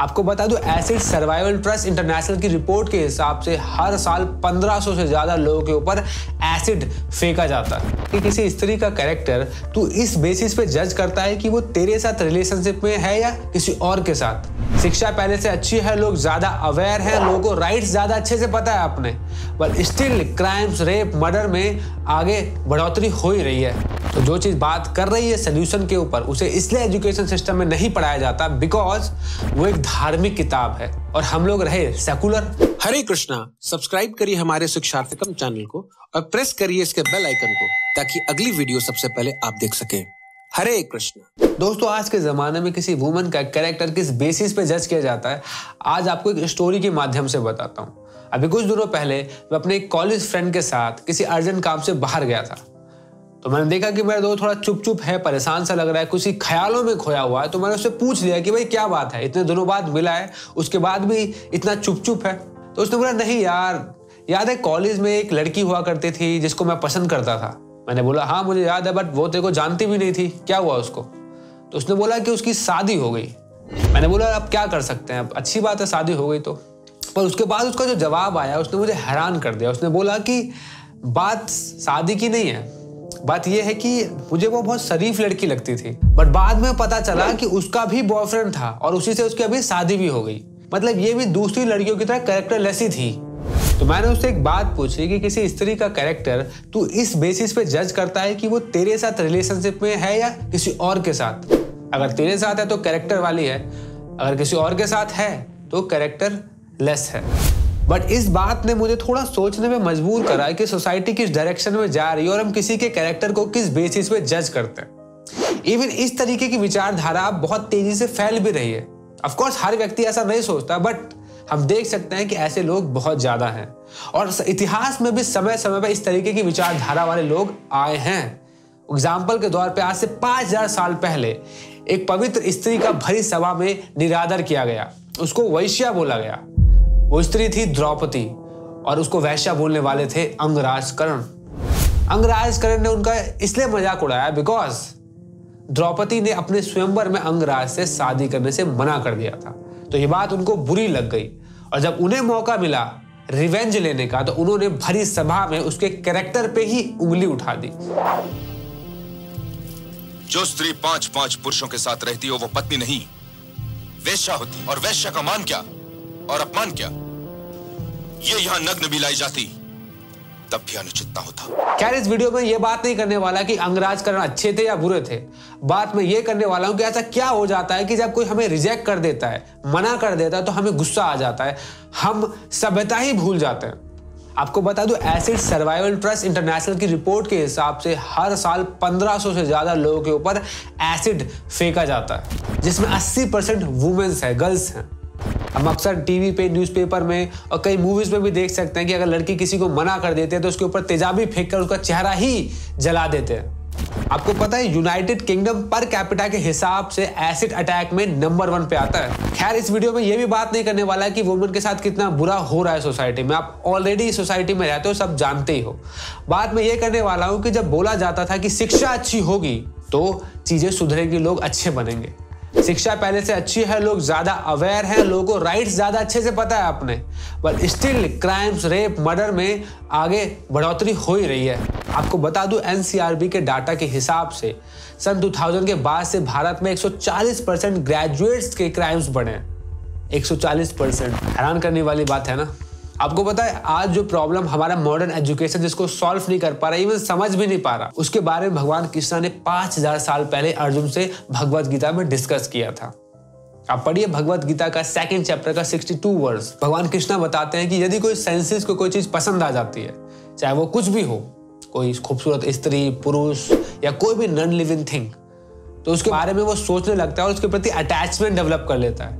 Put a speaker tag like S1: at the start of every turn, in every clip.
S1: आपको बता दूं, एसिड सर्वाइवल ट्रस्ट इंटरनेशनल की रिपोर्ट के हिसाब से हर साल 1500 से ज्यादा लोगों के ऊपर एसिड फेंका जाता है। कि किसी स्त्री का कैरेक्टर तू इस बेसिस पे जज करता है कि वो तेरे साथ रिलेशनशिप में है या किसी और के साथ। शिक्षा पहले से अच्छी है, लोग ज्यादा अवेयर हैं, लोगों को राइट्स ज्यादा अच्छे से पता है अपने, but still crimes, rape, murder में आगे बढ़ोतरी हो ही रही है। तो जो चीज बात कर रही है सोल्यूशन के ऊपर, उसे इसलिए एजुकेशन सिस्टम में नहीं पढ़ाया जाता बिकॉज वो एक धार्मिक किताब है और हम लोग रहे सेकुलर।
S2: हरे कृष्णा। सब्सक्राइब करिए हमारे शिक्षार्थकम चैनल को और प्रेस करिए इसके बेल आइकन को ताकि अगली वीडियो सबसे पहले आप देख सकें। हरे कृष्णा।
S1: दोस्तों, आज के जमाने में किसी वुमन का कैरेक्टर किस बेसिस पे जज किया जाता है, आज आपको एक स्टोरी के माध्यम से बताता हूँ। अभी कुछ दिनों पहले मैं अपने एक कॉलेज फ्रेंड के साथ किसी अर्जेंट काम से बाहर गया था। तो मैंने देखा कि मेरा दोस्त थोड़ा चुप है, परेशान सा लग रहा है, कुछ ख्यालों में खोया हुआ है। तो मैंने उससे पूछ लिया कि भाई क्या बात है, इतने दिनों बाद मिला है, उसके बाद भी इतना चुप है। तो उसने बोला, नहीं यार, याद है कॉलेज में एक लड़की हुआ करती थी जिसको मैं पसंद करता था। मैंने बोला, हाँ मुझे याद है, बट वो तेरे को जानती भी नहीं थी, क्या हुआ उसको? तो उसने बोला कि उसकी शादी हो गई। मैंने बोला, अब क्या कर सकते हैं, अब अच्छी बात है शादी हो गई तो। पर उसके बाद उसका जो जवाब आया उसने मुझे हैरान कर दिया। उसने बोला कि बात शादी की नहीं है, बात यह है कि मुझे वो बहुत शरीफ लड़की लगती थी, बट बाद में पता चला कि उसका भी बॉयफ्रेंड था और उसी से उसकी अभी शादी भी हो गई। मतलब ये भी दूसरी लड़कियों की तरह कैरेक्टरलेस ही थी। तो मैंने उससे एक बात पूछी कि किसी स्त्री का कैरेक्टर तू इस बेसिस पे जज करता है कि वो तेरे साथ रिलेशनशिप में है या किसी और के साथ। अगर तेरे साथ है तो कैरेक्टर वाली है, अगर किसी और के साथ है तो कैरेक्टर लेस है। बट इस बात ने मुझे थोड़ा सोचने में मजबूर करा कि सोसाइटी किस डायरेक्शन में जा रही है और हम किसी के कैरेक्टर को किस बेसिस पे जज करते हैं। इवन इस तरीके की विचारधारा बहुत तेजी से फैल भी रही है। ऑफ कोर्स हर व्यक्ति ऐसा नहीं सोचता, बट हम देख सकते हैं कि ऐसे लोग बहुत ज्यादा हैं और इतिहास में भी समय समय पर इस तरीके की विचारधारा वाले लोग आए हैं। एग्जाम्पल के तौर पे आज से 5000 साल पहले एक पवित्र स्त्री का भरी सभा में निरादर किया गया, उसको वैश्या बोला गया। वो स्त्री थी द्रौपदी और उसको वैश्या बोलने वाले थे अंगराज कर्ण। अंगराज कर्ण ने उनका इसलिए मजाक उड़ाया बिकॉज द्रौपदी ने अपने स्वयंवर में अंगराज से शादी करने से मना कर दिया था। तो ये बात उनको बुरी लग गई और जब उन्हें मौका मिला रिवेंज लेने का तो उन्होंने भरी सभा में उसके कैरेक्टर पे ही उंगली उठा दी।
S3: जो स्त्री 5-5 पुरुषों के साथ रहती हो वो पत्नी नहीं, वेश्या होती। और वेश्या का मान क्या और अपमान क्या, ये यहां नग्न भी लाई जाती तब भी अनुचित ना होता।
S1: खैर, इस वीडियो में ये बात नहीं करने वाला कि अंगराज कर्ण अच्छे थे या बुरे थे। बात मैं ये करने वाला हूं कि ऐसा क्या हो जाता है कि जब कोई हमें रिजेक्ट कर देता है, मना कर देता है, तो हमें गुस्सा आ जाता है, हम सभ्यता ही भूल जाते हैं। आपको बता दूं, एसिड सर्वाइवल ट्रस्ट इंटरनेशनल की रिपोर्ट के हिसाब से हर साल 1500 से ज्यादा लोगों के ऊपर एसिड फेंका जाता है, जिसमें 80% वुमेन्स है, गर्ल्स हैं। हम अक्सर टीवी पे, न्यूज़पेपर में और कई मूवीज में भी देख सकते हैं कि अगर लड़की किसी को मना कर देते हैं तो उसके ऊपर तेजाबी फेंककर उसका चेहरा ही जला देते हैं। आपको पता है यूनाइटेड किंगडम पर कैपिटा के हिसाब से एसिड अटैक में नंबर 1 पे आता है। खैर, इस वीडियो में ये भी बात नहीं करने वाला है कि वुमेन के साथ कितना बुरा हो रहा है सोसाइटी में। आप ऑलरेडी सोसाइटी में रहते हो, सब जानते ही हो। बात मैं ये करने वाला हूँ कि जब बोला जाता था कि शिक्षा अच्छी होगी तो चीजें सुधरेंगी, लोग अच्छे बनेंगे। शिक्षा पहले से अच्छी है, लोग ज्यादा अवेयर हैं, लोगों को राइट्स ज्यादा अच्छे से पता है अपने, but still crimes, rape, murder में आगे बढ़ोतरी हो ही रही है। आपको बता दूं, एनसीआरबी के डाटा के हिसाब से सन 2000 के बाद से भारत में 140% ग्रेजुएट्स के क्राइम्स बढ़े हैं। 140%, हैरान करने वाली बात है ना। आपको पता है आज जो प्रॉब्लम हमारा मॉडर्न एजुकेशन जिसको सॉल्व नहीं कर पा रहा, इवन समझ भी नहीं पा रहा, उसके बारे में भगवान कृष्ण ने 5000 साल पहले अर्जुन से भगवत गीता में डिस्कस किया था। आप पढ़िए भगवत गीता का 2nd चैप्टर का 62 वर्स। भगवान कृष्ण बताते हैं कि यदि कोई सेंसेस को कोई चीज पसंद आ जाती है, चाहे वो कुछ भी हो, कोई खूबसूरत स्त्री, पुरुष या कोई भी नॉन लिविंग थिंग, तो उसके बारे में वो सोचने लगता है और उसके प्रति अटैचमेंट डेवलप कर लेता है।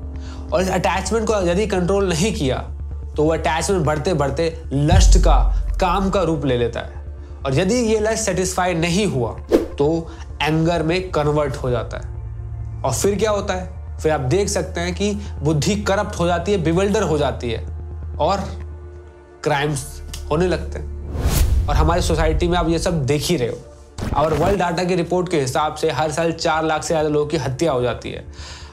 S1: और इस अटैचमेंट को यदि कंट्रोल नहीं किया तो वो अटैचमेंट बढ़ते बढ़ते लस्ट का, काम का रूप ले लेता है। और यदि ये लस्ट सेटिस्फाई नहीं हुआ तो एंगर में कन्वर्ट हो जाता है। और फिर क्या होता है, फिर आप देख सकते हैं कि बुद्धि करप्ट हो जाती है, बिविल्डर हो जाती है और क्राइम्स होने लगते हैं। और हमारी सोसाइटी में आप ये सब देख ही रहे हो। और वर्ल्ड डाटा की रिपोर्ट के हिसाब से हर साल 4 लाख से ज्यादा लोगों की हत्या हो जाती है।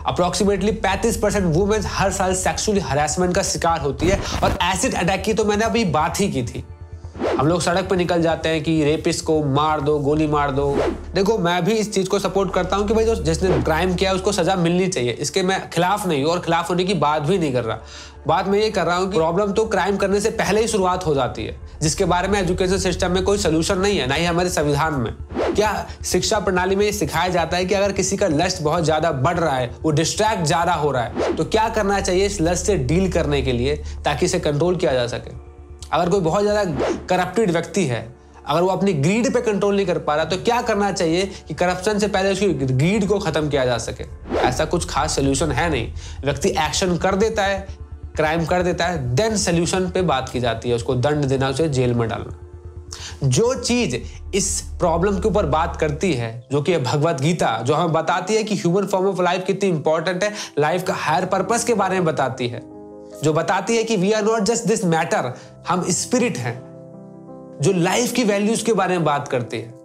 S1: अप्रोक्सीमेटली 35% वुमेन हर साल सेक्सुअली हरासमेंट का शिकार होती है। और एसिड अटैक की तो मैंने अभी बात ही की थी। हम लोग सड़क पे निकल जाते हैं कि रेपिस्ट को मार दो, गोली मार दो। देखो, मैं भी इस चीज को सपोर्ट करता हूं कि भाई जिसने क्राइम किया है उसको सजा मिलनी चाहिए, इसके मैं खिलाफ नहीं हूं और खिलाफ होने की बात भी नहीं कर रहा। बात मैं ये कर रहा हूं कि प्रॉब्लम तो क्राइम करने से पहले ही शुरुआत हो जाती है, जिसके बारे में एजुकेशन सिस्टम में कोई सोल्यूशन नहीं है, ना ही हमारे संविधान में। क्या शिक्षा प्रणाली में सिखाया जाता है कि अगर किसी का लस्ट बहुत ज्यादा बढ़ रहा है, वो डिस्ट्रैक्ट ज्यादा हो रहा है, तो क्या करना चाहिए इस लस्ट से डील करने के लिए ताकि इसे कंट्रोल किया जा सके। अगर कोई बहुत ज्यादा करप्टेड व्यक्ति है, अगर वो अपनी ग्रीड पे कंट्रोल नहीं कर पा रहा, तो क्या करना चाहिए कि करप्शन से पहले उसकी ग्रीड को खत्म किया जा सके। ऐसा कुछ खास सोल्यूशन है नहीं। व्यक्ति एक्शन कर देता है, क्राइम कर देता है, देन सोल्यूशन पे बात की जाती है, उसको दंड देना, उसे जेल में डालना। जो चीज इस प्रॉब्लम के ऊपर बात करती है, जो कि भगवत गीता, जो हमें बताती है कि ह्यूमन फॉर्म ऑफ लाइफ कितनी इंपॉर्टेंट है, लाइफ का हायर पर्पस के बारे में बताती है, जो बताती है कि we are not just this matter, हम स्पिरिट हैं, जो लाइफ की वैल्यूज के बारे में बात करती है,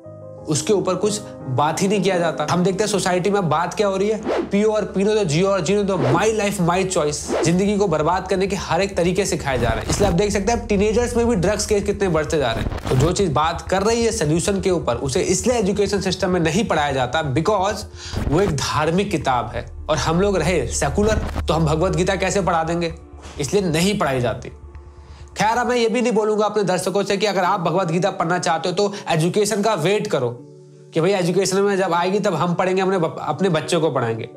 S1: उसके ऊपर कुछ बात ही नहीं किया जाता। हम देखते हैं सोसाइटी में बात क्या हो रही है, पियो और पीनो तो जियो और जीनो तो, माई लाइफ माई चॉइस। जिंदगी को बर्बाद करने के हर एक तरीके सिखाए जा रहे हैं। इसलिए आप देख सकते हैं टीनेजर्स में भी ड्रग्स केस कितने बढ़ते जा रहे हैं। तो जो चीज बात कर रही है सोल्यूशन के ऊपर, उसे इसलिए एजुकेशन सिस्टम में नहीं पढ़ाया जाता बिकॉज वो एक धार्मिक किताब है, और हम लोग रहे सेकुलर, तो हम भगवत गीता कैसे पढ़ा देंगे, इसलिए नहीं पढ़ाई जाती। खैर, अब मैं ये भी नहीं बोलूंगा अपने दर्शकों से कि अगर आप भगवत गीता पढ़ना चाहते हो तो एजुकेशन का वेट करो कि भाई एजुकेशन में जब आएगी तब हम पढ़ेंगे, अपने बच्चों को पढ़ाएंगे।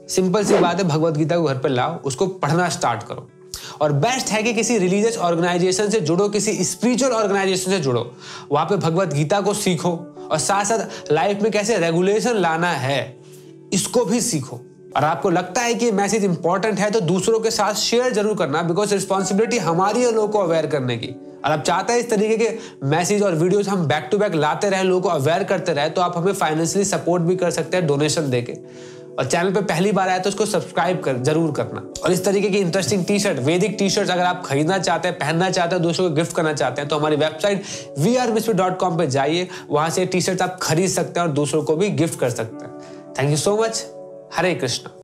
S1: सिंपल सी बात है, भगवत गीता को घर पे लाओ, उसको पढ़ना स्टार्ट करो। और बेस्ट है कि किसी रिलीजियस ऑर्गेनाइजेशन से जुड़ो, किसी स्पिरिचुअल ऑर्गेनाइजेशन से जुड़ो, वहां पे भगवत गीता को सीखो और साथ साथ लाइफ में कैसे रेगुलेशन लाना है इसको भी सीखो। और आपको लगता है कि ये मैसेज इंपॉर्टेंट है तो दूसरों के साथ शेयर जरूर करना, बिकॉज रिस्पॉन्सिबिलिटी हमारी है लोगों को अवेयर करने की। और आप चाहते हैं इस तरीके के मैसेज और वीडियोस हम बैक टू बैक लाते रहे, लोगों को अवेयर करते रहे, तो आप हमें फाइनेंशियली सपोर्ट भी कर सकते हैं डोनेशन देके। और चैनल पे पहली बार आया तो उसको सब्सक्राइब जरूर करना। और इस तरीके की इंटरेस्टिंग टी शर्ट, वैदिक टी शर्ट अगर आप खरीदना चाहते हैं, पहनना चाहते हैं, दूसरों को गिफ्ट करना चाहते हैं, तो हमारी वेबसाइट wearemisfit.com पे जाइए, वहां से टी शर्ट आप खरीद सकते हैं और दूसरों को भी गिफ्ट कर सकते हैं। Thank you so much. Hare Krishna.